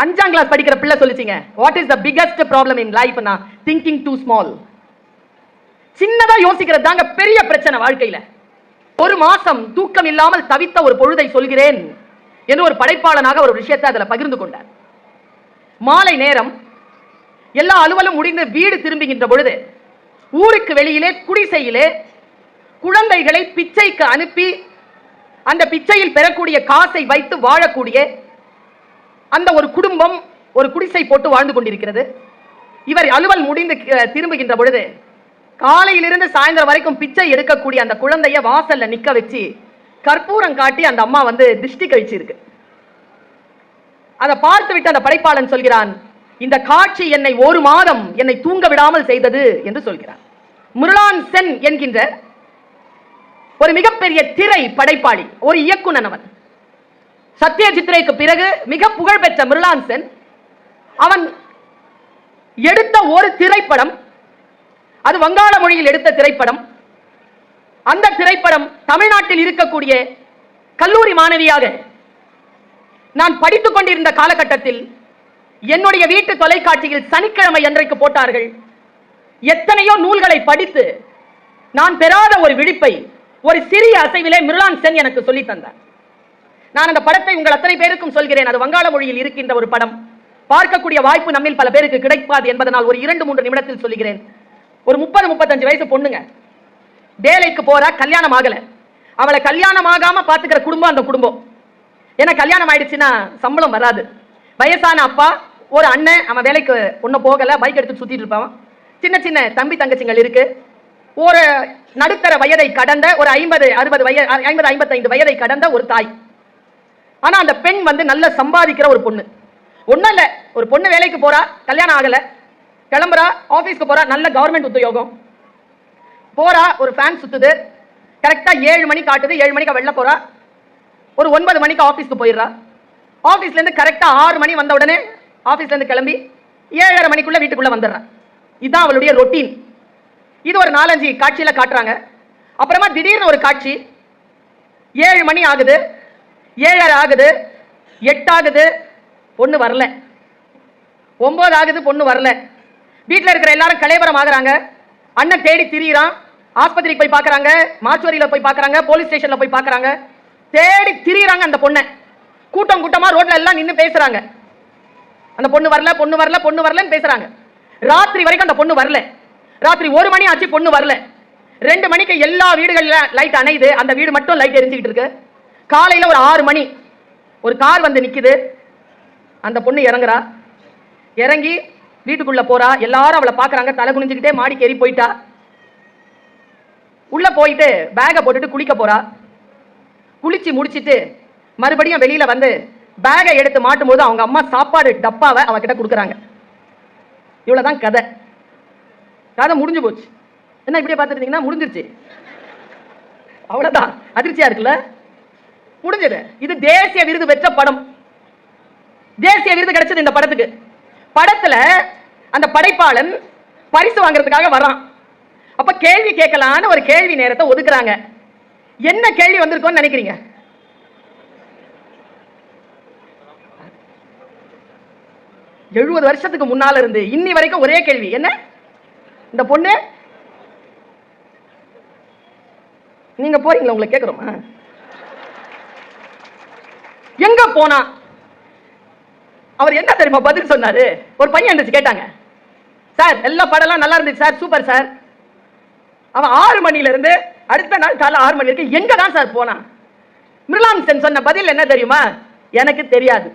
5ஆம் கிளாஸ் படிக்கிற பிள்ளை சொல்லிச்சிங்க, what is the biggest problem in life? Thinking too small. சின்னதா யோசிக்கிறது தாங்க பெரிய பிரச்சனை வாழ்க்கையில. ஒரு மாசம் தூக்கம் இல்லாமல் தவித்த ஒரு பொழுதை சொல்கிறேன் என்று ஒரு படைப்பாளனாக ஒரு விஷயத்தை அதில் பகிர்ந்து கொண்டார். மாலை நேரம் எல்லா அலுவலும் முடிந்து வீடு திரும்புகின்ற பொழுது ஊருக்கு வெளியிலே குடிசையிலே குழந்தைகளை பிச்சைக்கு அனுப்பி அந்த பிச்சையில் பெறக்கூடிய காசை வைத்து வாழக்கூடிய அந்த ஒரு குடும்பம் ஒரு குடிசை போட்டு வாழ்ந்து கொண்டிருக்கிறது. இவர் அலுவல் முடிந்து திரும்புகின்ற பொழுது காலையிலிருந்து சாயந்தரம் வரைக்கும் பிச்சை எடுக்கக்கூடிய அந்த குழந்தைய வாசல்ல நிக்க வச்சு கற்பூரம் காட்டி அந்த அம்மா திருஷ்டி கழிச்சிருக்கு. அதை பார்த்து விட்டு அந்த படைப்பாளன் சொல்கிறான், இந்த காட்சி என்னை ஒரு மாதம் என்னை தூங்க விடாமல் செய்தது என்று சொல்கிறான். மிர்லான் சென் என்கின்ற ஒரு மிகப்பெரிய திரை படைப்பாளி, ஒரு இயக்குனர். அவன் சத்யஜித்ரேக்கு பிறகு மிக புகழ்பெற்ற மிர்லான் சென். அவன் எடுத்த ஒரு திரைப்படம், அது வங்காள மொழியில் எடுத்த திரைப்படம். அந்த திரைப்படம் தமிழ்நாட்டில் இருக்கக்கூடிய கல்லூரி மாணவியாக நான் படித்துக் கொண்டிருந்த காலகட்டத்தில் என்னுடைய வீட்டு தொலைக்காட்சியில் சனிக்கிழமை அன்றைக்கு போட்டார்கள். எத்தனையோ நூல்களை படித்து நான் பெறாத ஒரு விழிப்பை ஒரு சிறிய அசைவிலே மிர்லான் சென் எனக்கு சொல்லி தந்தார். நான் அந்த படத்தை உங்கள் அத்தனை பேருக்கும் சொல்கிறேன். அது வங்காள மொழியில் இருக்கின்ற ஒரு படம். பார்க்கக்கூடிய வாய்ப்பு நம்மில் பல பேருக்கு கிடைக்காது என்பதனால் ஒரு 2-3 நிமிடத்தில் சொல்லுகிறேன். ஒரு 30-35 வயசு பொண்ணுங்க, வேலைக்கு போறா, கல்யாணம் ஆகல. அவளை கல்யாணம் ஆகாம பாத்துக்கிற குடும்பம் அந்த குடும்பம். ஏன்னா கல்யாணம் ஆயிடுச்சுன்னா சம்பளம் வராது. வயசான அப்பா, ஒரு அண்ணன், அவன் வேலைக்கு ஒன்னும் போகல, பைக் எடுத்து சுத்திட்டு இருப்பான். சின்ன சின்ன தம்பி தங்கச்சிகள் இருக்கு. ஒரு நடுத்தர வயதை கடந்த ஒரு 50-55 வயதை கடந்த ஒரு தாய். ஆனா அந்த பெண் நல்ல சம்பாதிக்கிற ஒரு பொண்ணு. ஒன்னும் இல்ல, ஒரு பொண்ணு வேலைக்கு போறா, கல்யாணம் ஆகல, கிளம்புறா, ஆபீஸ்க்கு போறா, நல்ல கவர்மெண்ட் உத்தியோகம் போறா. ஒரு ஃபேன் சுத்துது, கரெக்டா 7 மணி காட்டுது. 7 மணிக்கு வெளில போறா. ஒரு 9 மணிக்கு ஆபீஸ்க்கு போயிடுறா. ஆபீஸ்ல இருந்து கரெக்டா 6 மணி வந்த உடனே ஆபீஸ்ல இருந்து கிளம்பி 7:30 மணிக்குள்ள வீட்டுக்குள்ள வந்துடுறா. இதுதான் அவளுடைய ரொட்டீன். இது ஒரு 4-5 காட்சியில காட்டுறாங்க. அப்புறமா திடீர்னு ஒரு காட்சி, 7 மணி ஆகுது, 7:30 ஆகுது, 8 ஆகுது, பொண்ணு வரல. 9 ஆகுது, பொண்ணு வரல. வீட்டில் இருக்கிற எல்லாரும் கலைவரம் ஆகுறாங்க. அண்ணன் தேடி திரியிறான். ஆஸ்பத்திரிக்கு போய் பார்க்கறாங்க, மாச்சுவரியில போய் பார்க்கறாங்க, போலீஸ் ஸ்டேஷன்ல போய் பார்க்கறாங்க. தேடி திரியிறாங்க அந்த பொண்ணை. கூட்டம் கூட்டமா ரோட்ல எல்லாம் நின்று பேசுறாங்க. அந்த பொண்ணு வரல, பொண்ணு வரல, பொண்ணு வரலன்னு பேசுறாங்க. ராத்திரி வரைக்கும் அந்த பொண்ணு வரல. ராத்திரி 1 மணி ஆச்சு, பொண்ணு வரல. 2 மணிக்கு எல்லா வீடுகள்ல லைட் அணையுது, அந்த வீடு மட்டும் லைட் எரிஞ்சுக்கிட்டு இருக்கு. காலையில ஒரு 6 மணி ஒரு கார் நிக்குது. அந்த பொண்ணு இறங்குறா. இறங்கி வீட்டுக்குள்ள போறா. எல்லாரும் அவளை பாக்குறாங்க. தலை குனிஞ்சுக்கிட்டே மாடிக்கு ஏறி போயிட்டா. உள்ள போயிட்டு பேகை போட்டுட்டு குளிக்க போறா. குளிச்சு முடிச்சிட்டு மறுபடியும் வெளியில பேகை எடுத்து மாட்டும் போது அவங்க அம்மா சாப்பாடு டப்பாவை அவகிட்ட கொடுக்குறாங்க. இவ்வளவுதான் கதை. கதை முடிஞ்சு போச்சு. என்ன இப்படியே பார்த்துருந்தீங்கன்னா முடிஞ்சிருச்சு. அவ்வளவுதான். அதிர்ச்சியா இருக்குல்ல? முடிஞ்சது. இது தேசிய விருது பெற்ற படம். தேசிய விருது கிடைச்சது இந்த படத்துக்கு. படத்துல அந்த படைப்பாளன் பரிசு வாங்குறதுக்காக வரான். அப்ப கேள்வி கேட்கலான்னு ஒரு கேள்வி நேரத்தை ஒதுக்குறாங்க. என்ன கேள்வி வந்திருக்கும்னு நினைக்கிறீங்க? எழுபது வருஷத்துக்கு முன்னால இருந்து இன்னி வரைக்கும் ஒரே கேள்வி. என்ன? இந்த பொண்ணு நீங்க போறீங்களா? உங்களை கேட்கிறோமா? எங்க போனா? அவர் என்ன தெரியுமா பதில் சொன்னாரு? ஒரு பையன் இருந்துச்சு, கேட்டாங்க, சார் எல்லா படம்லாம் நல்லா இருந்துச்சு சார், சூப்பர் சார். அவன் 6 மணில இருந்து அடுத்த நாள் காலை 6 மணி வரைக்கும் எங்க தான் சார் போனான்? மிர்லான் சென் சொன்ன பதில் என்ன தெரியுமா? எனக்கு தெரியாது.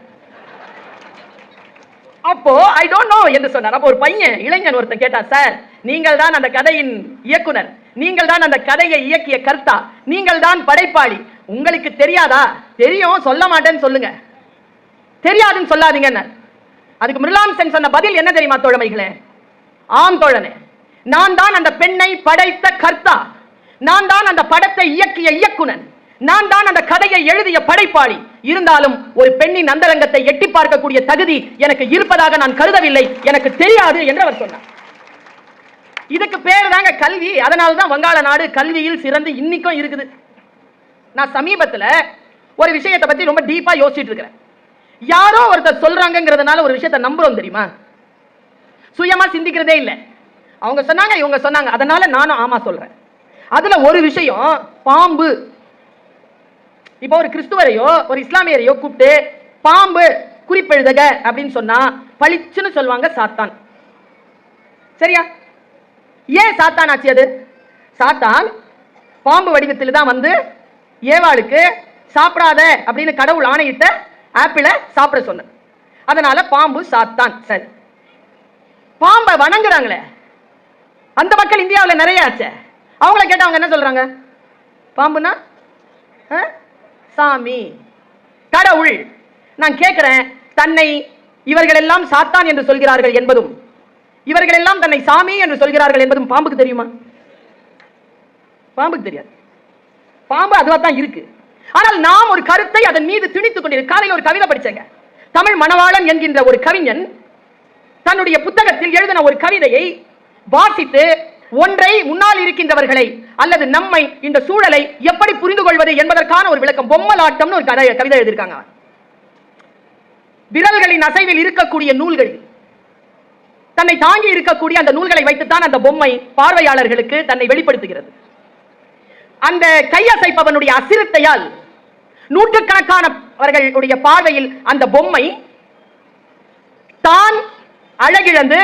அப்போ ஐ டோன்ட் நோ என்று சொன்னார். அப்போ ஒரு பையன், இளைஞன் ஒருத்தன் கேட்டான், சார் நீங்கள் தான் அந்த கதையின் இயக்குனர், நீங்கள் தான் அந்த கதையை இயக்கிய கர்த்தா, நீங்கள் தான் படைப்பாளி, உங்களுக்கு தெரியாதா? தெரியும், சொல்ல மாட்டேன்னு சொல்லுங்க, தெரியாதுன்னு சொல்லாதீங்க. அதுக்கு மிர்லான் சென் சொன்ன பதில் என்ன தெரியுமா தோழமைகளே? ஆம் தோழனே, நான் தான் அந்த பெண்ணை படைத்த கர்த்தா, நான் தான் அந்த படத்தை இயக்கிய இயக்குனர், நான் தான் அந்த கதையை எழுதிய படைப்பாளி. இருந்தாலும் ஒரு பெண்ணின் அந்தரங்கத்தை எட்டி பார்க்கக்கூடிய தகுதி எனக்கு இருப்பதாக நான் கருதவில்லை, எனக்கு தெரியாது என்று அவர் சொன்னார். இதுக்கு பேர் தாங்க கல்வி. அதனால தான் வங்காள நாடு கல்வியில் சிறந்து இன்னைக்கும் இருக்குது. நான் சமீபத்தில் ஒரு விஷயத்தை பத்தி ரொம்ப டீப்பா யோசிச்சுட்டு இருக்கிறேன். யாரோ ஒருத்தர் சொல்றாங்கிறதுனால ஒரு விஷயத்தை நம்புறோம் தெரியுமா? சுயமா சிந்திக்கிறதே இல்லை. அவங்க சொன்னாங்க, இவங்க சொன்னாங்க, அதனால நானும் ஆமா சொல்றேன். அதுல ஒரு விஷயம், பாம்பு. இப்போ ஒரு கிறிஸ்துவரையோ ஒரு இஸ்லாமியரையோ கூப்பிட்டு பாம்பு குறிப்பெழுதுக அப்படின்னு சொன்னா பளிச்சுன்னு சொல்லுவாங்க சாத்தான். சரியா? ஏன் சாத்தான் ஆச்சு? அது சாத்தான் பாம்பு வடிவத்தில் தான் வந்து ஏவாளுக்கு சாப்பிடாத அப்படின்னு கடவுள் ஆணையிட்ட ஆப்பிளை சாப்பிட சொன்னது. அதனால பாம்பு சாத்தான். சரி, பாம்பை வணங்குறாங்களே அந்த மக்கள் இந்தியாவில் நிறைய ஆச்சு. அவங்கள கேட்ட அவங்க என்ன சொல்றாங்க? பாம்புனா சாமி, கடவுள். நான் கேட்கிறேன், தன்னை இவர்கள் எல்லாம் சாத்தான் என்று சொல்கிறார்கள் என்பதும் இவர்கள் எல்லாம் தன்னை சாமி என்று சொல்கிறார்கள் என்பதும் பாம்புக்கு தெரியுமா? பாம்புக்கு தெரியாது. பாம்பு அதுவா தான் இருக்கு. ஆனால் நாம் ஒரு கருத்தை அதன் மீது திணித்துக் கொண்டிருக்க. காலையில் ஒரு கவிதை படிச்சேங்க. தமிழ் மணவாளன் என்கின்ற ஒரு கவிஞன் தன்னுடைய புத்தகத்தில் எழுதின ஒரு கவிதையை வாசித்து ஒன்றை முன்னால் இருக்கின்றவர்களை அல்லது நம்மை இந்த சூழலை எப்படி புரிந்து கொள்வது என்பதற்கான ஒரு விளக்கம், பொம்மலாட்டம்னு ஒரு கவிதை எழுதியிருக்காங்க. விரல்களின் அசைவில் இருக்கக்கூடிய நூல்களில் தன்னை தாங்கி இருக்கக்கூடிய அந்த நூல்களை வைத்துத்தான் அந்த பொம்மை பார்வையாளர்களுக்கு தன்னை வெளிப்படுத்துகிறது. அந்த கையசைப்பவனுடைய அசிரத்தையால் நூற்றுக்கணக்கானவர்களுடைய பார்வையில் அந்த பொம்மை தான் அழகிழந்து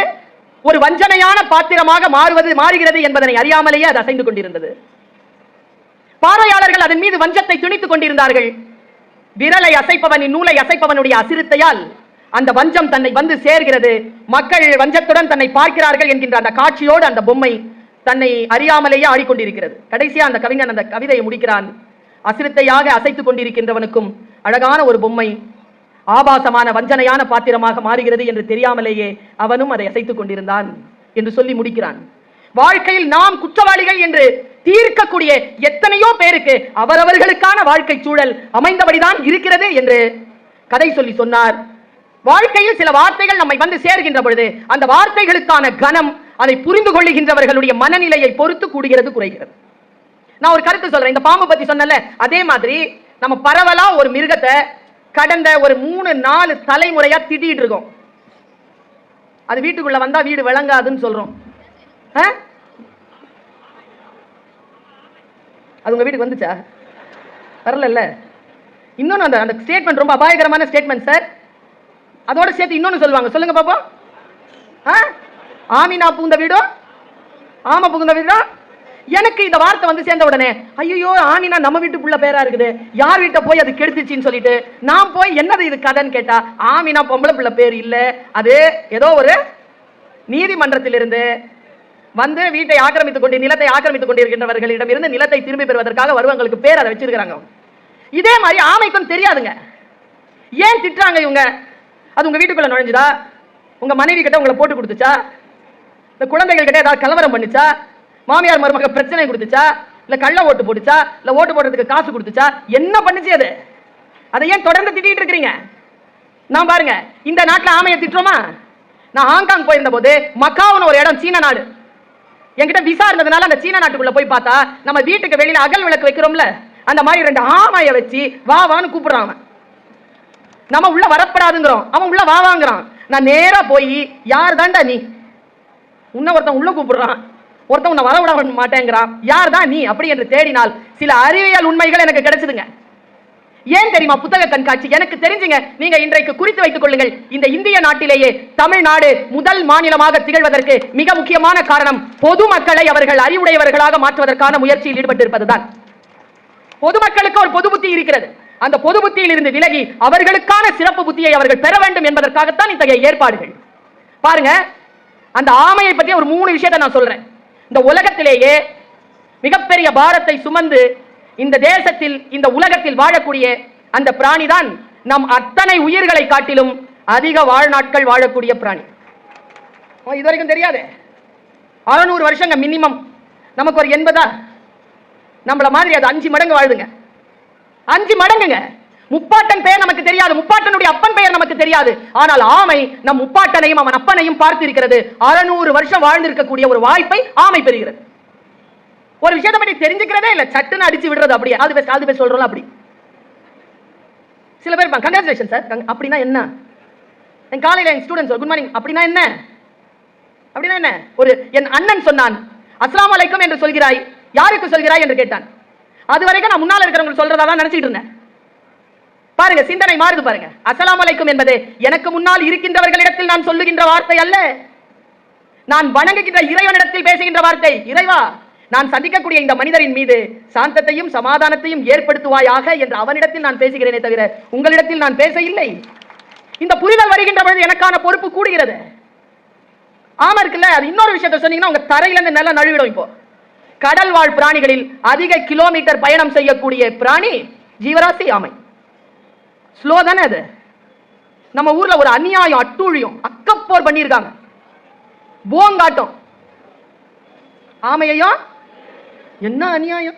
ஒரு வஞ்சனையான பாத்திரமாக மாறுகிறது என்பதனை அறியாமலேயே அது அசைந்து கொண்டிருந்தது. பார்வையாளர்கள் அதன் மீது வஞ்சத்தை திணித்துக் கொண்டிருந்தார்கள். விரலை அசைப்பவனின் நூலை அசைப்பவனுடைய அசிரத்தையால் அந்த வஞ்சம் தன்னை வந்து சேர்கிறது. மக்கள் வஞ்சத்துடன் தன்னை பார்க்கிறார்கள் என்கின்ற அந்த காட்சியோடு அந்த பொம்மை தன்னை அறியாமலேயே ஆடிக்கொண்டிருக்கிறது. கடைசியா அந்த கவிஞன் அந்த கவிதையை முடிக்கிறான். அசிரத்தையாக அசைத்துக் கொண்டிருக்கின்றவனுக்கும் அழகான ஒரு பொம்மை ஆபாசமான வஞ்சனையான பாத்திரமாக மாறுகிறது என்று தெரியாமலேயே அவனும் அதை அசைத்துக் கொண்டிருந்தான் என்று சொல்லி முடிக்கிறான். வாழ்க்கையில் நாம் குற்றவாளிகள் என்று தீர்க்கக்கூடிய எத்தனையோ பேருக்கு அவரவர்களுக்கான வாழ்க்கை சூழல் அமைந்தபடிதான் இருக்கிறது என்று கதை சொல்லி சொன்னார். வாழ்க்கையில் சில வார்த்தைகள் நம்மை வந்து சேர்கின்ற பொழுது அந்த வார்த்தைகளுக்கான கனம் அதை புரிந்து கொள்ளுகின்றவர்களுடைய மனநிலையை பொறுத்து கூடுகிறது, குறைகிறது. நான் ஒரு கருத்து சொல்றேன். இந்த பாம்பு பத்தி சொன்னல, அதே மாதிரி நம்ம பரவலா ஒரு மிருகத்தை கடந்த ஒரு 3-4 தலைமுறையா திட்டிட்டு இருக்கோம். அது வீட்டுக்குள்ள வந்தா வீடு விளங்காதுன்னு சொல்றோம். அது உங்க வீட்டுக்கு வந்துச்சா? வரல. இன்னொன்னு அந்த ஸ்டேட்மெண்ட் ரொம்ப அபாயகரமான ஸ்டேட்மெண்ட் சார். அதோட சேர்த்து இன்னொன்னு சொல்லுவாங்க, சொல்லுங்க பாப்போம். ஆமினா புகுந்த வீடோ ஆமா புகுந்த வீடோ. எனக்கு இந்த வார்த்தை வந்து சேர்ந்த உடனே ஐயோ ஆமினா நம்ம வீட்டு புள்ள பேரா இருக்குது, யார் வீட்டை போய் அது கெடுத்துச்சின்னு சொல்லிட்டு நான் போய் என்னது இது கதைன்னு கேட்டா ஆமினா பொம்பளை பிள்ளை பேர் இல்ல, அது ஏதோ ஒரு நீதிமன்றத்திலிருந்து வந்து வீட்டை ஆக்கிரமித்துக் கொண்டு நிலத்தை ஆக்கிரமித்துக் கொண்டிருக்கின்றவர்களிடம் இருந்து நிலத்தை திரும்பி பெறுவதற்காக வருவங்களுக்கு பேர் அதை வச்சிருக்காங்க. இதே மாதிரி ஆமைக்கும் தெரியாதுங்க. ஏன் திட்டுறாங்க இவங்க? அது உங்க வீட்டுக்குள்ள நுழைஞ்சுதா? உங்க மனைவி கிட்ட உங்களை போட்டு கொடுத்துச்சா? இந்த குழந்தைகள் கிட்ட ஏதாவது கலவரம் பண்ணிச்சா? மாமியார் மருமக பிரச்சனை கொடுத்துச்சா? இல்ல கள்ள ஓட்டு போட்டுச்சா? இல்ல ஓட்டு போடுறதுக்கு காசு கொடுத்துச்சா? என்ன பண்ணுச்சு அது? அதை ஏன் தொடர்ந்து திட்டிட்டு இருக்கிறீங்க? நான் பாருங்க, இந்த நாட்டில் ஆமையை திட்டுறோமா? நான் ஹாங்காங் போயிருந்த போது மக்காவுன்னு ஒரு இடம், சீன நாடு, என்கிட்ட விசா இருந்ததுனால அந்த சீன நாட்டுக்குள்ள போய் பார்த்தா நம்ம வீட்டுக்கு வெளியில அகல் விளக்கு வைக்கிறோம்ல, அந்த மாதிரி 2 ஆமையை வச்சு வா வான்னு கூப்பிடுறான். நம்ம உள்ள வரப்படாதுங்கிறோம், அவன் உள்ள வா வாங்குறான். நான் நேரா போய் யார் தாண்டா நீ? உன்ன ஒருத்தன் உள்ள கூப்பிடுறான், ஒருத்தன் உன்னை வர விட மாட்டேங்கிறான், யார் தான் நீ அப்படி என்று தேடினால் சில அறிவியல் உண்மைகள் எனக்கு கிடைச்சதுங்க. ஏன் தெரியுமா? புத்தக கண்காட்சி எனக்கு தெரிஞ்சுங்க. நீங்க இன்றைக்கு குறித்து வைத்துக் கொள்ளுங்கள், இந்த இந்திய நாட்டிலேயே தமிழ்நாடு முதல் மாநிலமாக திகழ்வதற்கு மிக முக்கியமான காரணம் பொதுமக்களை அவர்கள் அறிவுடையவர்களாக மாற்றுவதற்கான முயற்சியில் ஈடுபட்டிருப்பதுதான். பொதுமக்களுக்கு ஒரு பொது புத்தி இருக்கிறது. அந்த பொது புத்தியில் இருந்து விலகி அவர்களுக்கான சிறப்பு புத்தியை அவர்கள் பெற வேண்டும் என்பதற்காகத்தான் இத்தகைய ஏற்பாடுகள். பாருங்க, அந்த ஆமையை பற்றி ஒரு 3 விஷயத்தை நான் சொல்றேன். இந்த உலகத்திலேயே மிகப்பெரிய பாரத்தை சுமந்து இந்த தேசத்தில் இந்த உலகத்தில் வாழக்கூடிய அந்த பிராணி தான் நம் அத்தனை உயிர்களை காட்டிலும் அதிக வாழ்நாட்கள் வாழக்கூடிய பிராணி. இதுவரைக்கும் தெரியாது. 600 வருஷங்க மினிமம். நமக்கு ஒரு 80, நம்மள மாதிரி அது 5 மடங்கு வாழுதுங்க. 5 மடங்குங்க. முப்பாட்டன் பெயர் நமக்கு தெரியாது, முப்பாட்டனுடைய அப்பன் பெயர் நமக்கு தெரியாது. ஆனால் ஆமை நம் முப்பாட்டனையும் அவன் அப்பனையும் பார்த்து இருக்கிறது. 600 வருஷம் வாழ்ந்திருக்கக்கூடிய ஒரு வாய்ப்பை ஆமை பெறுகிறது. ஒரு விஷயத்தை பற்றி தெரிஞ்சுக்கிறதே இல்லை, சட்டுன்னு அடிச்சு விடுறது. அப்படியே அது பேச சொல்றோம். அப்படி சில பேர் கங்க்ராச்சுலேஷன் சார் அப்படின்னா என்ன? என் காலையில் என் ஸ்டூடெண்ட்ஸ் குட் மார்னிங் அப்படின்னா என்ன? அப்படின்னா என்ன? ஒரு என் அண்ணன் சொன்னான், அஸ்ஸலாமு அலைக்கும் என்று சொல்கிறாய், யாருக்கு சொல்கிறாய் என்று கேட்டான். அது வரைக்கும் நான் முன்னால் இருக்கிறவங்க சொல்றதா தான் நினைச்சிட்டு இருந்தேன். பாருங்க, சிந்தனை மாறுது பாருங்க. அஸ்ஸலாமு அலைக்கும் என்பது எனக்கு முன்னால் இருக்கின்றவர்களிடத்தில் நான் சொல்லுகின்ற வார்த்தை அல்ல, நான் வணங்குகின்ற இறைவனிடத்தில் பேசுகின்ற வார்த்தை. இறைவா, நான் சந்திக்கக்கூடிய இந்த மனிதரின் மீது சாந்தத்தையும் சமாதானத்தையும் ஏற்படுத்துவாயாக என்று அவனிடத்தில் நான் பேசுகிறேனே தவிர உங்களிடத்தில் நான் பேச இல்லை. இந்த புரிதல் வருகின்ற பொழுது எனக்கான பொறுப்பு கூடுகிறது. ஆமா இருக்குல்ல. அது இன்னொரு விஷயத்தை சொன்னீங்கன்னா உங்க தரையில இருந்து நல்லா நழுவிடும். இப்போ கடல் வாழ் பிராணிகளில் அதிக கிலோமீட்டர் பயணம் செய்யக்கூடிய பிராணி ஜீவராசி ஆமை. ஸ்லோ தானே அது. நம்ம ஊர்ல ஒரு அநியாயம், அட்டூழியம், அக்கப்போர் பண்ணியிருக்காங்க. போங்காட்டம் ஆமையையும் என்ன அநியாயம்,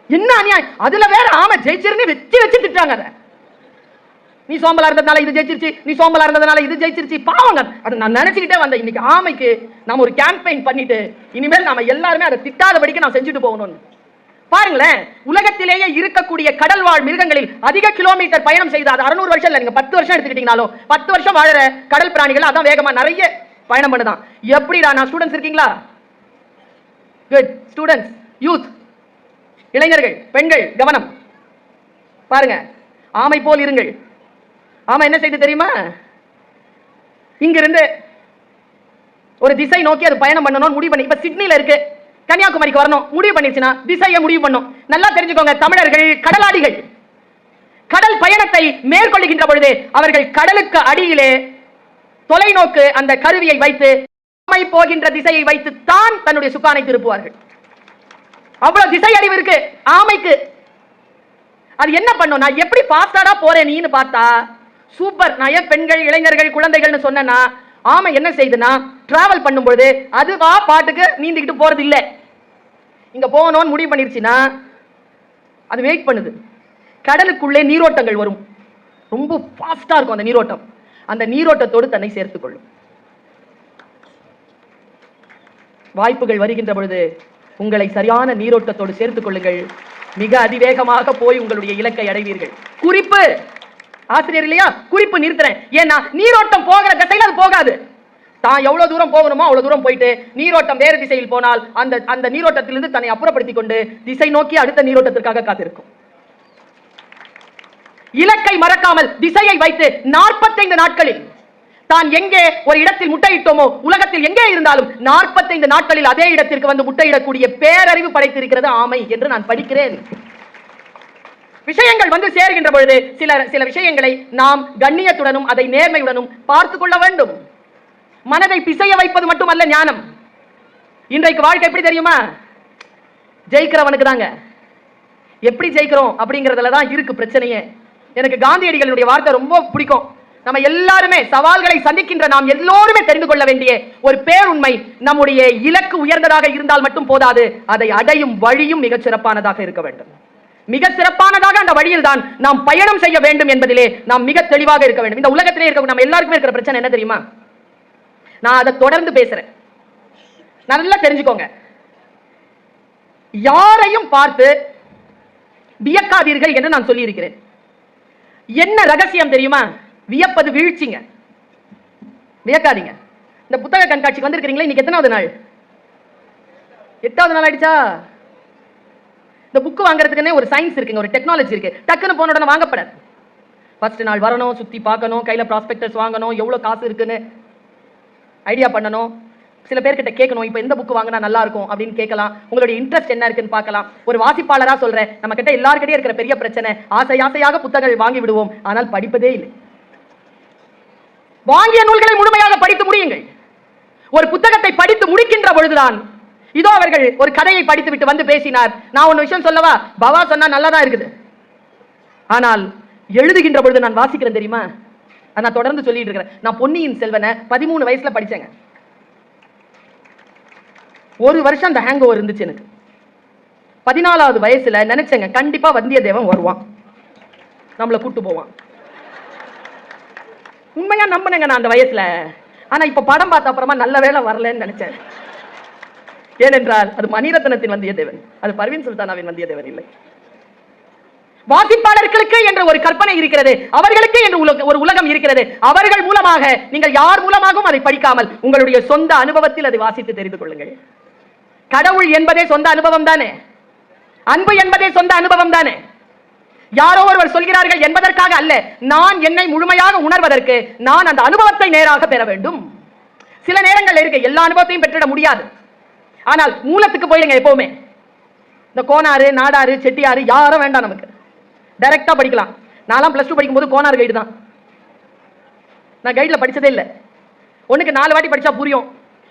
என்ன அநியாயம். அதுல வேற ஆமை ஜெயிச்சிருன்னு வச்சு திட்டாங்க. அதை நீ சோம்பலா இருந்ததுனால இது ஜெயிச்சிருச்சு, நீ சோம்பலா இருந்ததுனால இது ஜெயிச்சிருச்சு. பாவங்க. அதை நான் நினைச்சுக்கிட்டே வந்தேன். இன்னைக்கு ஆமைக்கு நாம ஒரு கேம்பெயின் பண்ணிட்டு இனிமேல் நாம எல்லாருமே அதை திட்டாதபடிக்கு நான் செஞ்சுட்டு போகணும்னு. பாருங்களேன், உலகத்திலேயே இருக்கக்கூடிய கடல் வாழ் மிருகங்களில் அதிக கிலோமீட்டர் பயணம் செய்த, அது 600 வருஷம் இல்ல, நீங்க 10 வருஷம் எடுத்துக்கிட்டீங்கனாலும் 10 வருஷம் வாழற கடல் பிராணிகள் அதான் வேகமா நிறைய பயணம் பண்ணுதான். எப்படிடா? நான் ஸ்டூடெண்ட்ஸ் இருக்கீங்களா? குட். ஸ்டூடெண்ட்ஸ், யூத், இளைஞர்கள், பெண்கள் கவனம். பாருங்க, ஆமை போல் இருங்கள். ஆமா என்ன செய்து தெரியுமா? இங்கிருந்து ஒரு திசை நோக்கி அது பயணம் பண்ணணும் முடிவு பண்ணி, இப்ப சிட்னில இருக்கு, கன்னியாகுமரிக்கு வரணும் முடிவு பண்ணிருச்சுன்னா திசையை முடிவு பண்ணும். நல்லா தெரிஞ்சுக்கோங்க, தமிழர்கள் கடலாடிகள். கடல் பயணத்தை மேற்கொள்ளுகின்ற பொழுது அவர்கள் கடலுக்கு அடியிலே தொலைநோக்கு அந்த கருவியை வைத்து ஆமை போகின்ற திசையை வைத்து தான் தன்னுடைய சுக்கானை திருப்புவார்கள். அவ்வளவு திசை அறிவு இருக்கு ஆமைக்கு. அது என்ன பண்ணும்? நான் எப்படி பாஸ்டாடா போறேன் நீன்னு பார்த்தா சூப்பர். நான் ஏன் பெண்கள், இளைஞர்கள், குழந்தைகள்னு சொன்னா, ஆமை என்ன செய்யுதுன்னா டிராவல் பண்ணும்போது அதுவா பாட்டுக்கு நீந்திக்கிட்டு போறது இல்லை. இங்க போகணும்னு முடிவு பண்ணிருச்சுன்னா அது வெயிட் பண்ணுது. கடலுக்குள்ளே நீரோட்டங்கள் வரும், ரொம்ப ஃபாஸ்டா இருக்கும் அந்த நீரோட்டம். அந்த நீரோட்டத்தோடு தன்னை சேர்த்துக் கொள்ளும். வாய்ப்புகள் வருகின்ற பொழுது உங்களை சரியான நீரோட்டத்தோடு சேர்த்துக் கொள்ளுங்கள். மிக அதிவேகமாக போய் உங்களுடைய இலக்கை அடைவீர்கள். குறிப்பு ஆசிரியர் இல்லையா? குறிப்பு நிறுத்துறேன். ஏன்னா நீரோட்டம் போகிற திசையில் அது போகாது. தான் எவ்வளவு தூரம் போகணுமோ அவ்வளவு தூரம் போயிட்டு நீரோட்டம் வேறு திசையில் போனால் அந்த அந்த நீரோட்டத்திலிருந்து தன்னை அப்புறப்படுத்திக் கொண்டு திசை நோக்கி அடுத்த நீரோட்டத்திற்காக காத்திருக்கும். இலக்கை மறக்காமல் திசையை வைத்து 45 நாட்களில் தான் எங்கே ஒரு இடத்தில் முட்டையிட்டோமோ, உலகத்தில் எங்கே இருந்தாலும் 45 நாட்களில் அதே இடத்திற்கு வந்து முட்டையிடக்கூடிய பேரறிவு படைத்திருக்கிறது ஆமை என்று நான் படிக்கிறேன். விஷயங்கள் வந்து சேர்கின்ற பொழுது சில விஷயங்களை நாம் கண்ணியத்துடனும் அதை நேர்மையுடனும் பார்த்துக் கொள்ள வேண்டும். மனதை பிசைய வைப்பது மட்டுமல்ல ஞானம். இன்றைக்கு வாழ்க்கை எப்படி தெரியுமா? ஜெயிக்கிறவனுக்கு தாங்க. எப்படி ஜெயிக்கிறோம் அப்படிங்கறதுல தான் இருக்கு பிரச்சனையே. எனக்கு காந்தியடிகளுடைய வார்த்தை ரொம்ப பிடிக்கும். நம்ம எல்லாருமே சவால்களை சந்திக்கின்ற நாம் எல்லோருமே தெரிந்து கொள்ள வேண்டிய ஒரு பேருண்மை, நம்முடைய இலக்கு உயர்ந்ததாக இருந்தால் மட்டும் போதாது, அதை அடையும் வழியும் மிகச் சிறப்பானதாக இருக்க வேண்டும். மிக சிறப்பானதாக அந்த வழியில் தான் நாம் பயணம் செய்ய வேண்டும் என்பதிலே நாம் மிக தெளிவாக இருக்க வேண்டும். இந்த உலகத்திலே இருக்க நம்ம எல்லாருக்குமே இருக்கிற பிரச்சனை என்ன தெரியுமா? நான் அதை தொடர்ந்து பேசுறேன், நல்லா தெரிஞ்சுக்கோங்க. யாரையும் பார்த்து வியக்காதீர்கள் என்று நான் சொல்லி இருக்கிறேன். என்ன ரகசியம் தெரியுமா? வியப்பது வீழ்ச்சிங்க. வியக்காதீங்க. இந்த புத்தக கண்காட்சிக்கு வந்திருக்கிறீங்களா? இன்னைக்கு எத்தனாவது நாள்? 8வது நாள் ஆயிடுச்சா? இந்த புக் வாங்குறதுக்குன்னே ஒரு சயின்ஸ் இருக்குங்க, ஒரு டெக்னாலஜி இருக்கு. டக்குன்னு போன உடனே வாங்கப்படாது. ஃபர்ஸ்ட் நாள் வரணும், சுத்தி பார்க்கணும், கையில ப்ராஸ்பெக்டஸ் வாங்கணும், எவ்வளவு காசு இருக்குன்னு ஐடியா பண்ணணும். சில பேர்கிட்ட கேட்கணும், இப்போ எந்த புக் வாங்கினா நல்லா இருக்கும் அப்படின்னு கேட்கலாம். உங்களுடைய இன்ட்ரெஸ்ட் என்ன இருக்குன்னு பார்க்கலாம். ஒரு வாசிப்பாளரா சொல்றேன், நம்ம கிட்ட எல்லார்கிட்டயும் இருக்கிற பெரிய பிரச்சனை, ஆசையாக புத்தகங்கள் வாங்கி விடுவோம், ஆனால் படிப்பதே இல்லை. வாங்கிய நூல்களை முழுமையாக படித்து முடியுங்கள். ஒரு புத்தகத்தை படித்து முடிக்கின்ற பொழுதுதான், இதோ அவர்கள் ஒரு கதையை படித்து விட்டு வந்து பேசினார். நான் ஒரு விஷயம் சொல்லவா? பவா சொன்னா நல்லதா இருக்குது, ஆனால் எழுதுகின்ற பொழுது நான் வாசிக்கிறேன் தெரியுமா? நான் தொடர்ந்து சொல்லிட்டு இருக்கிறேன். நான் பொன்னியின் செல்வனை 13 வயசுல படிச்சேங்க. ஒரு வருஷம் அந்த ஹேங் ஓவர் இருந்துச்சு எனக்கு. 14வது வயசுல நினைச்சேங்க, கண்டிப்பா வந்தியத்தேவன் வருவான், நம்மளை கூட்டு போவான். உண்மையா நம்பினேங்க நான் அந்த வயசுல. ஆனா இப்ப படம் பார்த்த அப்புறமா நல்ல வேலை வரலன்னு நினைச்சேன். ஏனென்றால் அது மணிரத்னத்தின் வந்தியத்தேவன், அது பர்வீன் சுல்தானாவின் வந்தியத்தேவன் இல்லை. வாசிப்பாளர்களுக்கு என்ற ஒரு கற்பனை இருக்கிறது, அவர்களுக்கு என்று ஒரு உலகம் இருக்கிறது. அவர்கள் மூலமாக நீங்கள் யார் மூலமாகவும் அதை படிக்காமல் உங்களுடைய சொந்த அனுபவத்தில் அதை வாசித்து தெரிந்து கொள்ளுங்கள். கடவுள் என்பதே சொந்த அனுபவம் தானே, அன்பு என்பதே சொந்த அனுபவம் தானே. யாரோ ஒருவர் சொல்கிறார்கள் என்பதற்காக அல்ல, நான் என்னை முழுமையாக உணர்வதற்கு நான் அந்த அனுபவத்தை நேராக பெற வேண்டும். சில நேரங்கள் இருக்கு, எல்லா அனுபவத்தையும் பெற்றிட முடியாது. ஆனால் மூலத்துக்கு போயிடுங்க. எப்பவுமே இந்த கோனாறு, நாடாறு, செட்டியாறு யாரும் வேண்டாம், நமக்கு டைரக்டா படிக்கலாம். நான் +2 படிக்கும்போது கோனார் கைடு தான். நான் கைட்ல படிச்சதே இல்லை. ஒண்ணுக்கு 4 வாட்டி படிச்சா புரியும்,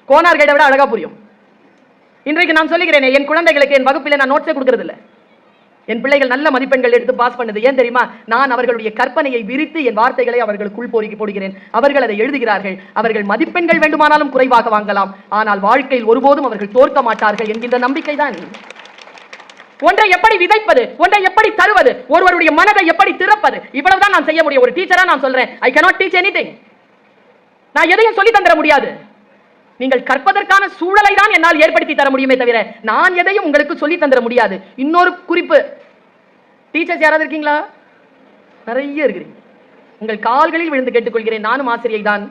கோனார் கைடை விட அழகா புரியும். இன்றைக்கு நான் சொல்லுகிறேன், என் குழந்தைகளுக்கு என் வகுப்பில் நான் நோட்ஸே கொடுக்கறது இல்லை. என் பிள்ளைகள் நல்ல மதிப்பெண்கள் எடுத்து பாஸ் பண்ணுது. ஏன் தெரியுமா? நான் அவர்களுடைய கற்பனையை விரித்து என் வார்த்தைகளை அவர்களுக்குள் போடுகிறேன். அவர்கள் அதை எழுதுகிறார்கள். அவர்கள் மதிப்பெண்கள் வேண்டுமானாலும் குறைவாக வாங்கலாம், ஆனால் வாழ்க்கையில் ஒருபோதும் அவர்கள் தோற்க மாட்டார்கள் என்கின்ற நம்பிக்கை தான். ஒன்றை எப்படி விதைப்பது, ஒன்றை எப்படி தருவது, ஒருவருடைய மனதை எப்படி திறப்பது, இவ்வளவுதான் நான் செய்ய முடியும். ஒரு டீச்சரா நான் சொல்றேன், ஐ cannot teach anything. நான் எதையும் சொல்லி தந்திர முடியாது. நீங்கள் கற்பதற்கான சூழலை தான் என்னால் ஏற்படுத்தி தர முடியுமே தவிர நான் எதையும் உங்களுக்கு சொல்லி தந்திர முடியாது. இன்னொரு குறிப்பு, டீச்சர்ஸ் யாராவது இருக்கீங்களா? நிறைய இருக்கிறீங்க. உங்கள் கால்களில் விழுந்து கேட்டுக்கொள்கிறேன், நானும் ஆசிரியை தான்,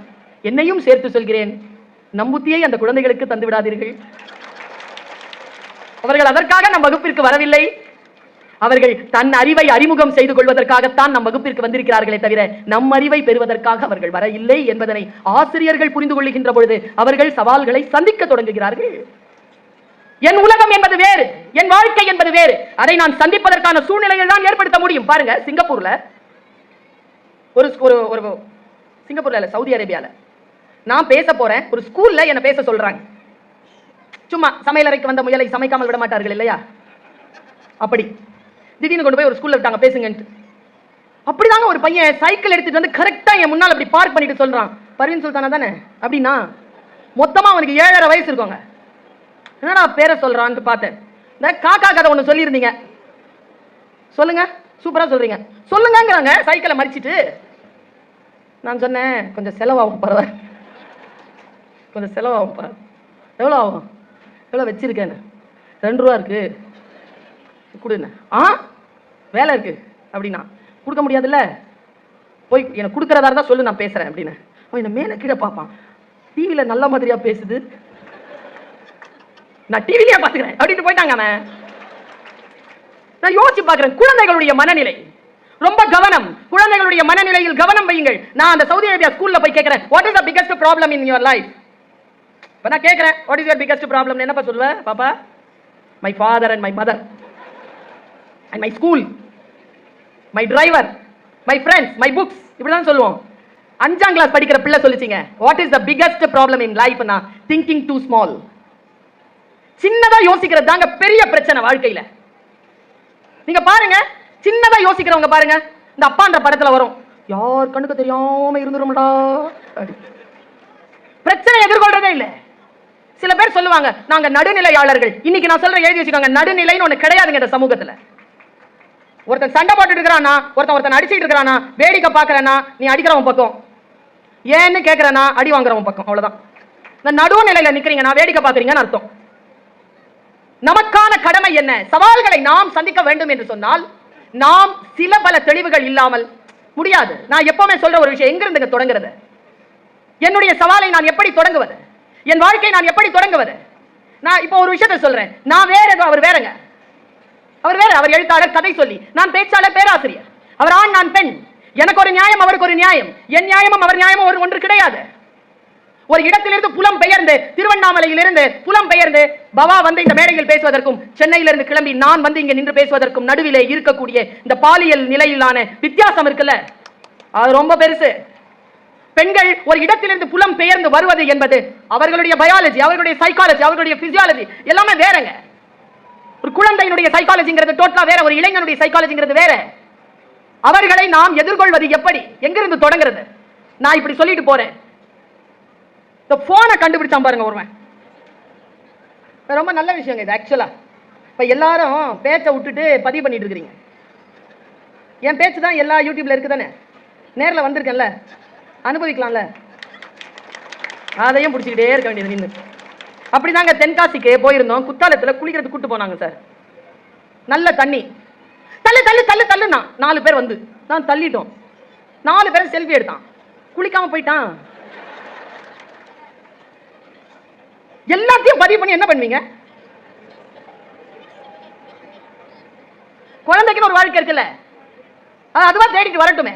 என்னையும் சேர்த்து சொல்கிறேன், நம்புத்தியை அந்த குழந்தைகளுக்கு தந்து விடாதீர்கள். அவர்கள் அதற்காக நம் வகுப்பிற்கு வரவில்லை. அவர்கள் தன் அறிவை அறிமுகம் செய்து கொள்வதற்காகத்தான் நம் வகுப்பிற்கு வந்திருக்கிறார்களே தவிர நம் அறிவை பெறுவதற்காக அவர்கள் வர இல்லை என்பதனை ஆசிரியர்கள் புரிந்து கொள்கின்ற பொழுது அவர்கள் சவால்களை சந்திக்க தொடங்குகிறார்கள். என் உலகம் என்பது வேறு, என் வாழ்க்கை என்பது வேறு. அதை நான் சந்திப்பதற்கான சூழ்நிலைகள் தான் ஏற்படுத்த முடியும். பாருங்க, சிங்கப்பூர்ல ஒரு சிங்கப்பூர்ல இல்ல, சவுதி அரேபியால நான் பேச போறேன். ஒரு ஸ்கூல்ல என்ன பேச சொல்றாங்க. சும்மா சமையலறைக்கு வந்த முயலை சமைக்காமல் விட மாட்டார்கள் இல்லையா? அப்படி திடீர்னு கொண்டு போய் ஒரு ஸ்கூல்ல விட்டாங்க பேசுங்கன்ட்டு. அப்படிதாங்க ஒரு பையன் சைக்கிள் எடுத்துட்டு வந்து கரெக்டா என் முன்னால் அப்படி பார்க் பண்ணிட்டு சொல்றான், பர்வீன் சுல்தானா தானே அப்படின்னா. மொத்தமா அவனுக்கு 7.5 வயசு இருக்குங்க. என்னடா பேரை சொல்றான்னு பார்த்தேன். இந்த காக்கா கதை ஒண்ணு சொல்லியிருந்தீங்க, சொல்லுங்க, சூப்பரா சொல்றீங்க, சொல்லுங்கிறாங்க சைக்கிளை மறிச்சிட்டு. நான் சொன்னேன், கொஞ்சம் செலவாகும் பரவாயில்ல, கொஞ்சம் செலவாகும் பரவாயில்ல. எவ்வளோ ஆகும்? எவ்வளோ வச்சிருக்கேன்னு? 2 ரூபா இருக்கு, கொடுங்க. வேலை இருக்கு அப்படின்னா கொடுக்க முடியாதுல்ல, போய் எனக்கு கொடுக்குறதா இருந்தா சொல்லு, நான் பேசுறேன் அப்படின்னு. அவன் என்ன மேலே கீழே பார்ப்பான். டிவியில் நல்ல மாதிரியா பேசுது, நான் டிவிலேயே பார்த்துக்கிறேன் அப்படின்ட்டு போயிட்டாங்க அவன். நான் யோசிச்சு பார்க்குறேன், குழந்தைகளுடைய மனநிலை ரொம்ப கவனம். குழந்தைகளுடைய மனநிலையில் கவனம் வையுங்கள். நான் அந்த சவுதி அரேபியா ஸ்கூல்ல போய் கேட்கிறேன், what is the biggest problem in your life? இப்போ நான் கேட்குறேன், what is your biggest problem? என்னப்பா சொல்லுவேன்? பாப்பா, my father and my mother and my school, my driver, my friends, my books, இப்படிதான் சொல்லுவோம். 5ஆம் கிளாஸ் படிக்கிற பிள்ளை சொல்லிச்சிங்க, what is the biggest problem in லைஃப்னா திங்கிங் டூ ஸ்மால். சின்னதா யோசிக்கிறது தாங்க பெரிய பிரச்சனை வாழ்க்கையில. நீங்க பாருங்க, சின்னதா யோசிக்கிறவங்க பாருங்க, இந்த அப்பான்ற படத்துல வரும், யார் கண்ணுக்கு தெரியாம இருந்துரும்டா, பிரச்சனை எதிர்கொள்றதே இல்லை. சில பேர் சொல்லுவாங்க, நாங்க நடுநிலையாளர்கள். இன்னைக்கு நான் சொல்றேன், எழுதி வச்சுக்கோங்க, நடுநிலைன்னு ஒண்ணு கிடையாதுங்க இந்த சமூகத்துல. ஒருத்தன் சண்டை போட்டுட்டு இருக்கிறானா, ஒருத்தன் அடிச்சுட்டு இருக்கிறானா, வேடிக்கை பாக்குறனா, நீ அடிக்கிறவன் பக்கம், ஏன்னு கேட்கிறனா அடி வாங்குறவன் பக்கம், அவ்வளவுதான். இந்த நடுநிலையில நிக்கிறீங்க, நான் வேடிக்கை பாக்குறீங்கன்னு அர்த்தம். நமக்கான கடமை என்ன? சவால்களை நாம் சந்திக்க வேண்டும் என்று சொன்னால் நாம் சில பல தெளிவுகள் இல்லாமல் முடியாது. நான் எப்பவுமே சொல்ற ஒரு விஷயம், எங்க இருந்து தொடங்குறது? என்னுடைய சவாலை நான் எப்படி தொடங்குவது? என் வாழ்க்கையை நான் எப்படி தொடங்குவது? நான் இப்போ ஒரு விஷயத்தை சொல்றேன், நான் வேற, அவர் வேறங்க. அவர் வேற, அவர் எழுத்தாளர், கதை சொல்லி, நான் பேச்சாளர், பேராசிரியர். அவர் ஆண், நான் பெண். எனக்கு ஒரு நியாயம், அவருக்கு ஒரு நியாயம். என் நியாயமும் அவர் நியாயமும் ஒன்று கிடையாது. ஒரு இடத்திலிருந்து புலம் பெயர்ந்து, திருவண்ணாமலையிலிருந்து புலம் பெயர்ந்து பவா வந்து இந்த மேடையில் பேசுவதற்கும், சென்னையிலிருந்து கிளம்பி நான் வந்து இங்க நின்று பேசுவதற்கும் நடுவிலே இருக்கக்கூடிய இந்த பாலியல் நிலையிலான வித்தியாசம் இருக்குல்ல, அது ரொம்ப பெருசு. பெண்கள் ஒரு இடத்திலிருந்து புலம் பெயர்ந்து வருவது என்பது அவர்களுடைய பயாலஜி, அவர்களுடைய சைக்காலஜி, அவர்களுடைய பிசியாலஜி எல்லாமே வேறங்க. ஒரு குழந்தையினுடைய சைக்காலஜிங்கிறது டோட்டலா வேற, ஒரு இளைஞனுடைய சைக்காலஜிங்கிறது வேற. அவர்களை நாம் எதிர்கொள்வது எப்படி, எங்கிருந்து தொடங்குறது? நான் இப்படி சொல்லிட்டு போறேன், இந்த போனை கண்டுபிடிச்சான் பாருங்க ஒருவன், ரொம்ப நல்ல விஷயங்க இது ஆக்சுவலா. இப்ப எல்லாரும் பேச்சை விட்டுட்டு பதிவு பண்ணிட்டு இருக்கிறீங்க. என் பேச்சு தான் எல்லா யூடியூப்ல இருக்கு தானே, நேரில் வந்திருக்கேன்ல, அனுபவிக்கலாம்ல, அதையும் பிடிச்சிக்கிட்டே இருக்க வேண்டியது நின்று. அப்படிதாங்க தென்காசிக்கு போயிருந்தோம், குத்தாலத்தில் குளிக்கிறதுக்கு கூட்டு போனாங்க சார். நல்ல தண்ணி தள்ளு தள்ளு தள்ளு தள்ளுனா 4 பேர் வந்து நான் தள்ளிட்டோம். 4 பேரும் செல்ஃபி எடுத்தான், குளிக்காம போயிட்டான். எல்லாத்தையும் பதிவு பண்ணி என்ன பண்ணுவீங்க? குழந்தைக்கு ஒரு வாழ்க்கை இருக்குல்ல, அதுவா தேடிட்டு வரட்டுமே.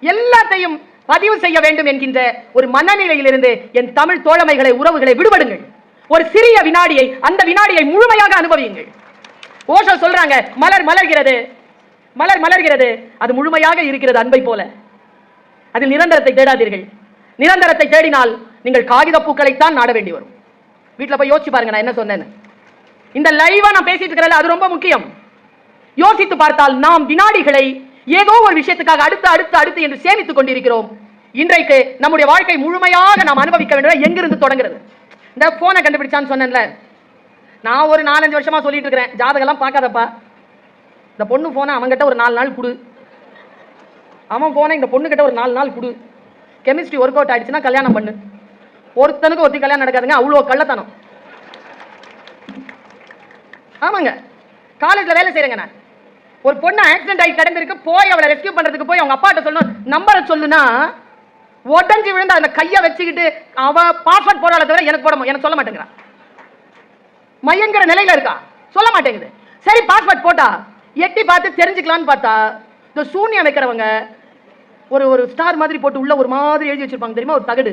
எல்லாத்தையும் பதிவு செய்ய வேண்டும் என்கின்ற ஒரு மனநிலையிலிருந்து என் தமிழ் தோழமைகளை, உறவுகளை விடுபடுங்கள். ஒரு சிறிய வினாடியை, அந்த வினாடியை முழுமையாக அனுபவியுங்கள். ஓஷோ சொல்றாங்க, மலர் மலர்கிறது, மலர் மலர்கிறது, அது முழுமையாக இருக்கிறது அன்பை போல. அதில் நிரந்தரத்தை தேடாதீர்கள். நிரந்தரத்தை தேடினால் நீங்கள் காகித பூக்களைத்தான் நாட வேண்டி வரும். வீட்டில் போய் யோசிச்சு பாருங்க நான் என்ன சொன்னேன்னு. இந்த லைவா நான் பேசிட்டு இருக்கிறேன், அது ரொம்ப முக்கியம். யோசித்து பார்த்தால் நாம் வினாடிகளை ஏதோ ஒரு விஷயத்துக்காக அடுத்து அடுத்து அடுத்து என்று சேமித்துக் கொண்டிருக்கிறோம். இன்றைக்கு நம்முடைய வாழ்க்கை முழுமையாக நாம் அனுபவிக்க வேண்டும். எங்கிருந்து தொடங்குறது? இந்த போனை கண்டுபிடிச்சான்னு சொன்னேன்ல, நான் ஒரு 4-5 வருஷமா சொல்லிட்டு இருக்கிறேன், ஜாதகம்லாம் பார்க்காதப்பா, இந்த பொண்ணு போனை அவன்கிட்ட ஒரு 4 நாள் கொடு, அவன் போனை இந்த பொண்ணு கிட்ட ஒரு 4 நாள் கொடு, கெமிஸ்ட்ரி ஒர்க் அவுட் ஆயிடுச்சுன்னா கல்யாணம் பண்ணு. ஒருத்தனுக்கு ஒருத்தி கல்யாணம் நடக்காதுங்க, அவ்வளோ கள்ளத்தனம். ஆமாங்க, காலேஜ்ல வேலை செய்யறேங்க நான். ஒரு பொண்ணு ஆக்சிடென்ட் ஆகி கிடந்திருக்கு, போய் அவளை ரெஸ்கியூ பண்றதுக்கு போய் அவங்க அப்பாட்ட சொல்லணும், நம்பரை சொல்லுனா உடஞ்சி விழுந்து அந்த கையை வச்சுக்கிட்டு அவ பாஸ்வேர்ட் போடாத தவிர எனக்கு சொல்ல மாட்டேங்கிறான். மையங்கிற நிலையில இருக்கா, சொல்ல மாட்டேங்குது. சரி பாஸ்வேர்ட் போட்டா எட்டி பார்த்து தெரிஞ்சுக்கலான்னு பார்த்தா இந்த சூன்யம் வைக்கிறவங்க ஒரு ஸ்டார் மாதிரி போட்டு உள்ள ஒரு மாதிரி எழுதி வச்சிருப்பாங்க தெரியுமா, ஒரு தகடு,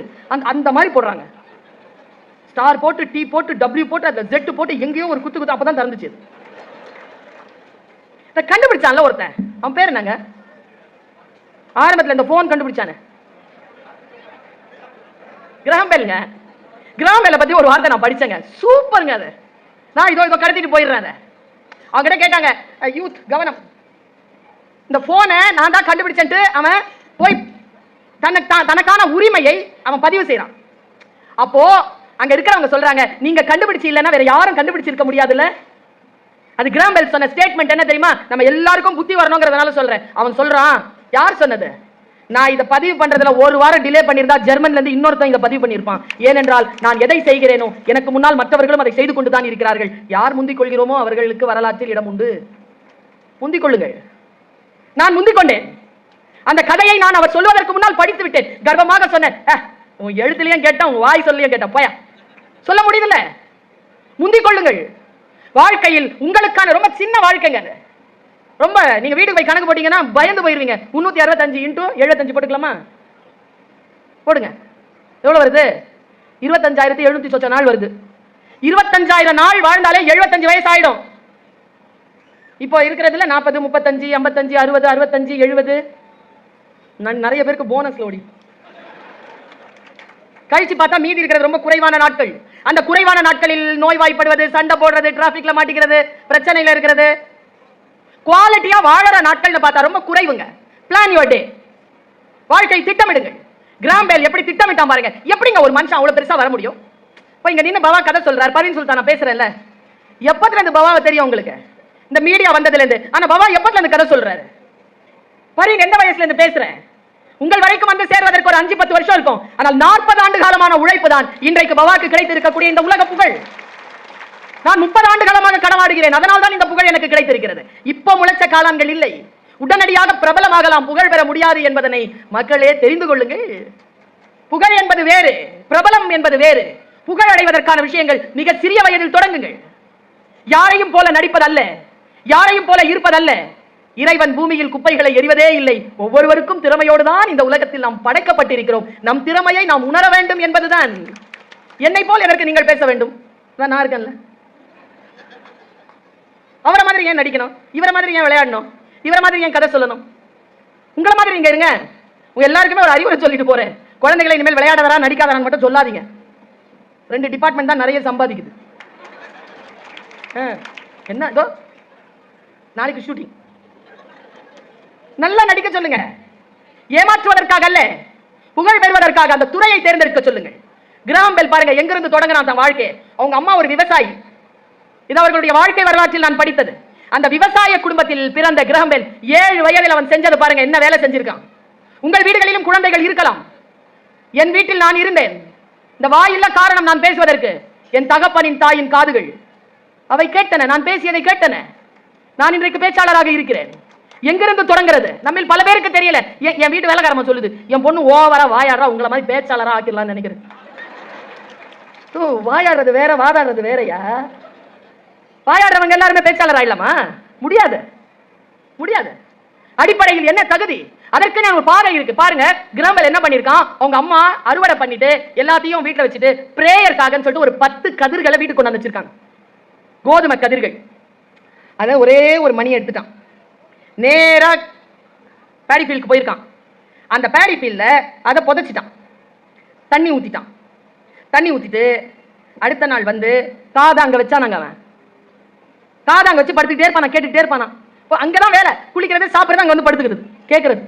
அந்த மாதிரி போடுறாங்க. ஸ்டார் போட்டு டி போட்டு டபிள்யூ போட்டு அந்த ஜெட் போட்டு எங்கேயோ ஒரு குத்து அப்பதான் திறந்துச்சு. கண்டுபிடிச்சான்ல ஒருத்தன், அவன் பேர் என்னங்க, ஆரம்பத்தில் இந்த போன் கண்டுபிடிச்சானே கிரஹாம் பெல்ங்க. கிரஹாம் பெல்லை பத்தி ஒரு வார்த்தை நான் படிச்சேங்க, சூப்பருங்க. அது நான் இதோ கடத்திட்டு போயிடுறேன். அதை அவங்கிட்ட கேட்டாங்க, யூத் கவனம், இந்த போனை நான் தான் கண்டுபிடிச்சேன்ட்டு அவன் போய் தனக்கான உரிமையை அவன் பதிவு செய்யறான். அப்போ அங்க இருக்கிறவங்க சொல்றாங்க, நீங்க கண்டுபிடிச்சு இல்லைன்னா வேற யாரும் கண்டுபிடிச்சிருக்க முடியாதுல்ல. அது கிரஹாம் பெல் சொன்ன ஸ்டேட்மெண்ட் என்ன தெரியுமா? நம்ம எல்லாருக்கும் புத்தி வரணுங்கிறதுனால சொல்றேன். அவன் சொல்றான், யார் சொன்னது? நான் இதை பதிவு பண்றதுல 1 வாரம் டிலே பண்ணியிருந்தா ஜெர்மன்ல இருந்து இன்னொருத்தன் இதை பதிவு பண்ணியிருப்பான். ஏனென்றால் நான் எதை செய்கிறேனோ எனக்கு முன்னால் மற்றவர்களும் அதை செய்து கொண்டுதான் இருக்கிறார்கள். யார் முந்திக் கொள்கிறோமோ அவர்களுக்கு வரலாற்றில் இடம் உண்டு. முந்திக் கொள்ளுங்கள். நான் முந்திக் கொண்டேன். அந்த கதையை நான் அவர் சொல்வதற்கு முன்னால் படித்து விட்டேன். கர்வமாக சொன்னேன், உன் எழுத்துலயும் கேட்டேன், உன் வாய் சொல்லியும் கேட்டேன், போயா சொல்ல முடியல. முந்திக் கொள்ளுங்கள். வாழ்க்கையில் உங்களுக்கான ரொம்ப சின்ன வாழ்க்கைங்க. ரொம்ப நீங்க வீட்டுக்கு போய் கணக்கு போட்டீங்கன்னா பயந்து போயிருவீங்க. 365 இன்டூ 75 போட்டுக்கலாமா? போடுங்க, எவ்வளவு வருது? 25,700 சொச்ச நாள் வருது. 25,000 நாள் வாழ்ந்தாலே 75 வயசு ஆயிடும். இப்போ இருக்கிறதுல 40, 35, 55, 60, 65, 70 நிறைய பேருக்கு போனஸ்ல ஓடி கழிச்சு பார்த்தா மீதி இருக்கிறது ரொம்ப குறைவான நாட்கள். அந்த குறைவான நாட்களில் நோய்வாய்ப்படுவது, சண்டை போடுறது, டிராபிக்ல மாட்டிக்கிறது, பிரச்சனைகள் இருக்கிறது. குவாலிட்டியா வாழற நாட்கள் பார்த்தா ரொம்ப குறைவுங்க. Plan your day. வாழ்க்கை திட்டமிடுங்கள். கிரஹாம் பெல் எப்படி திட்டமிட்டான் பாருங்க. எப்படிங்க ஒரு மனுஷன் அவ்வளவு பெருசா வர முடியும்? இப்போ இங்க நின்று பவா கதை சொல்றாரு, பர்வீன் சுல்தான் நான் பேசுறேன்ல. எப்பத்துல இருந்து பவாவை தெரியும் உங்களுக்கு? இந்த மீடியா வந்ததுல இருந்து. ஆனா பவா எப்பத்துல இருந்து கதை சொல்றாரு? பர்வீன் எந்த வயசுல இருந்து பேசுறேன்? உங்கள் வரைக்கும் வந்து சேர்வதற்கு ஒரு 5-10 வருஷம் இருக்கும். ஆனால் 40 ஆண்டு காலமான உழைப்பு தான் இன்றைக்கு பவாக்கு கிடைத்திருக்கக்கூடிய இந்த உலக புகழ். நான் 30 ஆண்டு காலமாக களவாடுகிறேன், அதனால் தான் இந்த புகழ் எனக்கு கிடைத்திருக்கிறது. இப்போ முளைச்ச காலங்கள் இல்லை. உடனடியாக பிரபலமாகலாம், புகழ் பெற முடியாது என்பதனை மக்களே தெரிந்து கொள்ளுங்கள். புகழ் என்பது வேறு, பிரபலம் என்பது வேறு. புகழ் அடைவதற்கான விஷயங்கள் மிக சிறிய வயதில் தொடங்குங்கள். யாரையும் போல நடிப்பதல்ல, யாரையும் போல இருப்பதல்ல. இறைவன் பூமியில் குப்பைகளை எறிவதே இல்லை. ஒவ்வொருவருக்கும் திறமையோடு தான் இந்த உலகத்தில் நாம் படைக்கப்பட்டிருக்கிறோம். நம் திறமையை நாம் உணர வேண்டும் என்பதுதான். என்னை போல் எதற்கு நீங்கள் பேச வேண்டும்? நான் இருக்கேன்ல. அவரை மாதிரி ஏன் நடிக்கணும்? இவரை மாதிரி ஏன் விளையாடணும்? இவரை மாதிரி ஏன் கதை சொல்லணும்? உங்களை மாதிரி நீங்க இருங்க. உங்க எல்லாருக்குமே ஒரு அறிவுரை சொல்லிட்டு போறேன். குழந்தைகளை இனிமேல் விளையாடவரா நடிக்காதரான்னு மட்டும் சொல்லாதீங்க. 2 டிபார்ட்மெண்ட் தான் நிறைய சம்பாதிக்குது. என்ன நாளைக்கு ஷூட்டிங், நல்லா நடிக்க சொல்லுங்க. ஏமாற்றுவதற்காக அல்ல, புகழ் பெறுவதற்காக அந்த துறையை தேர்ந்தெடுக்க சொல்லுங்கள். கிரஹாம் பெல் பாருங்க எங்கிருந்து தொடங்கினான் தன் வாழ்க்கை. அவங்க அம்மா ஒரு விவசாயி. இது அவர்களுடைய வாழ்க்கை வரலாற்றில் நான் படித்தது. அந்த விவசாய குடும்பத்தில் பிறந்த கிரஹாம் பெல் 7 வயதில் அவன் செஞ்சது பாருங்க, என்ன வேலை செஞ்சிருக்கான். உங்கள் வீடுகளிலும் குழந்தைகள் இருக்கலாம். என் வீட்டில் நான் இருந்தேன். இந்த வாயில்ல காரணம் நான் பேசுவதற்கு என் தகப்பனின் தாயின் காதுகள் அவை கேட்டன, நான் பேசியதை கேட்டன. நான் இன்றைக்கு பேச்சாளராக இருக்கிறேன். எங்கிருந்து தொடங்குறது நம்மில் பல பேருக்கு தெரியல. என் வீட்டு வேலைக்காரமா சொல்லுது, என் பொண்ணு ஓவரா வாயாடுறா, உங்களை மாதிரி பேச்சாளரா ஆக்கிடலாம்னு நினைக்கிறேன். வாயாடுறது வேற, வாதாடுறது வேறயா? வாயாடுறவங்க எல்லாருமே பேச்சாளர் ஆயிடலாமா? முடியாது, முடியாது. அடிப்படையில் என்ன தகுதி? அதற்கு ஒரு பாதை இருக்கு பாருங்க. கிராம்பல் என்ன பண்ணிருக்கான், அவங்க அம்மா அறுவடை பண்ணிட்டு எல்லாத்தையும் வீட்டுல வச்சுட்டு பிரேயர்க்காகன்னு சொல்லிட்டு ஒரு 10 கதிர்களை வீட்டுக்கு கொண்டு வச்சிருக்காங்க, கோதுமை கதிர்கள். அத ஒரே ஒரு மணி எடுத்துட்டான், நேரா பேடி ஃபீல்டுக்கு போயிருக்கான். அந்த பேடி ஃபீல்ட்ல அதை புதைச்சிட்டான், தண்ணி ஊத்திட்டான். தண்ணி ஊத்திட்டு அடுத்த நாள் வந்து காதை அங்க வச்சானாங்க. அவன் காதை அங்க வச்சு படுத்துக்கிட்டே இருப்பானா, கேட்டுக்கிட்டே இருப்பானா. அங்கதான் வேலை, குளிக்கிறது சாப்பிடுறது, அங்க வந்து படுத்துக்கிறது கேட்கறது.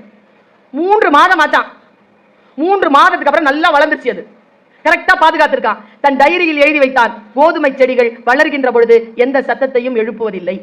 3 மாதம் ஆச்சான். 3 மாதத்துக்கு அப்புறம் நல்லா வளர்ந்துச்சு. அது கரெக்டா பாதுகாத்திருக்கான். தன் டைரியில் எழுதி வைத்தான், கோதுமை செடிகள் வளர்கின்ற பொழுது எந்த சத்தத்தையும் எழுப்புவதில்லை.